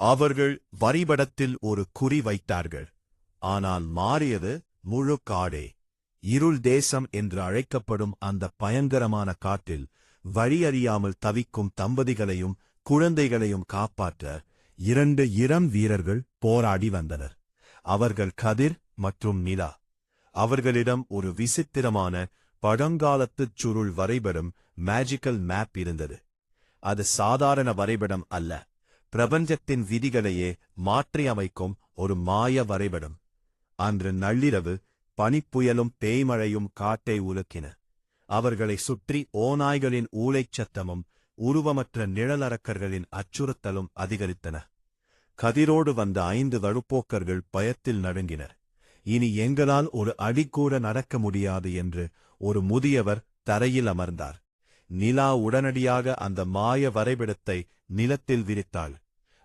அவர்கள் வரைபடத்தில் ஒரு குறி வைத்தார்கள். ஆனால் மாறியது முழு காடே. இருள் தேசம் என்று அழைக்கப்படும் அந்த பயங்கரமான காட்டில் வழியறியாமல் தவிக்கும் தம்பதிகளையும் குழந்தைகளையும் காப்பாற்ற 2 இளம் வீரர்கள் போராடி வந்தனர். அவர்கள் கதிர் மற்றும் நிலா. அவர்களிடம் ஒரு விசித்திரமான பழங்காலத்துச் சுருள் வரைபடம் மேஜிக்கல் மேப் இருந்தது. அது சாதாரண வரைபடம் அல்ல, பிரபஞ்சத்தின் விதிகளையே மாற்றியமைக்கும் ஒரு மாய வரைபடம். அன்று நள்ளிரவு பனிப்புயலும் பேய்மழையும் காட்டை உலுக்கின. அவர்களை சுற்றி ஓநாய்களின் ஊளைச் சத்தமும் உருவமற்ற நிழலரக்கர்களின் அச்சுறுத்தலும் அதிகரித்தன. கதிரோடு வந்த 5 வலுப்போக்கர்கள் பயத்தில் நடுங்கினர். இனி எங்களால் ஒரு அடிக்கூட நடக்க முடியாது என்று ஒரு முதியவர் தரையில் அமர்ந்தார். நிலா உடனடியாக அந்த மாய வரைபடத்தை நிலத்தில் விரித்தாள்.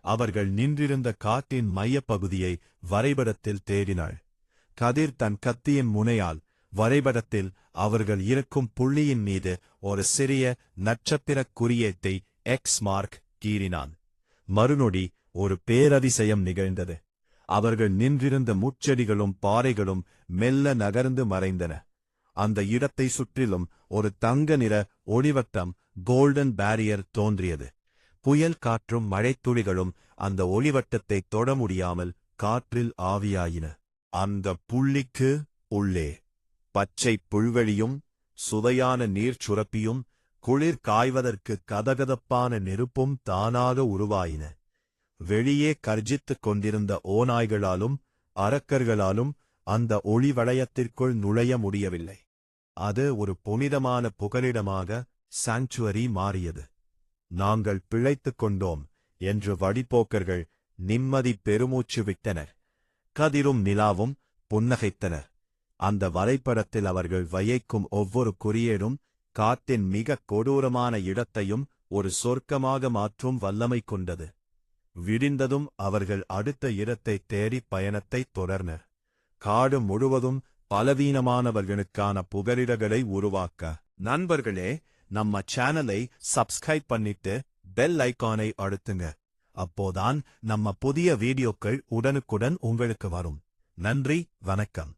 அவர்கள் நின்றிருந்த காட்டின் மையப்பகுதியை வரைபடத்தில் தேடினாள். கதிர் தன் கத்தியின் முனையால் வரைபடத்தில் அவர்கள் இருக்கும் புள்ளியின் மீது ஒரு சிறிய நட்சத்திரக் குறியீட்டை எக்ஸ் மார்க் கீறினான். மறுநொடி ஒரு பேரதிசயம் நிகழ்ந்தது. அவர்கள் நின்றிருந்த முட்செடிகளும் பாறைகளும் மெல்ல நகர்ந்து மறைந்தன. அந்த இடத்தை சுற்றிலும் ஒரு தங்க நிற ஒளிவட்டம் கோல்டன் பேரியர் தோன்றியது. புயல் காற்றும் மழைத்துளிகளும் அந்த ஒளிவட்டத்தை தொட முடியாமல் காற்றில் ஆவியாயின. அந்த புள்ளிக்கு உள்ளே பச்சை புல்வெளியும் சுவையான நீர் சுரப்பியும் குளிர் காய்வதற்கு கதகதப்பான நெருப்பும் தானாக உருவாயின. வெளியே கர்ஜித்துக் கொண்டிருந்த ஓநாய்களாலும் அரக்கர்களாலும் அந்த ஒளி வளையத்திற்குள் நுழைய முடியவில்லை. அது ஒரு புனிதமான புகலிடமாக சாங்சுவரி மாறியது. நாங்கள் பிழைத்துக் கொண்டோம் என்று வழிப்போக்கர்கள் நிம்மதி பெருமூச்சு விட்டனர். கதிரும் நிலாவும் புன்னகைத்தனர். அந்த வரைபடத்தில் அவர்கள் வைக்கும் ஒவ்வொரு குறியீடும் காட்டின் மிக கொடூரமான இடத்தையும் ஒரு சொர்க்கமாக மாற்றும் வல்லமை கொண்டது. விடிந்ததும் அவர்கள் அடுத்த இடத்தை தேடி பயணத்தை தொடர்னர். காடு முழுவதும் பலவீனமானவர்களுக்கான புகலிடங்களை உருவாக்க. நண்பர்களே, நம்ம சேனலை சப்ஸ்கிரைப் பண்ணிட்டு பெல் ஐகானை அழுத்துங்க. அப்போதான் நம்ம புதிய வீடியோக்கள் உடனுக்குடன் உங்களுக்கு வரும். நன்றி, வணக்கம்.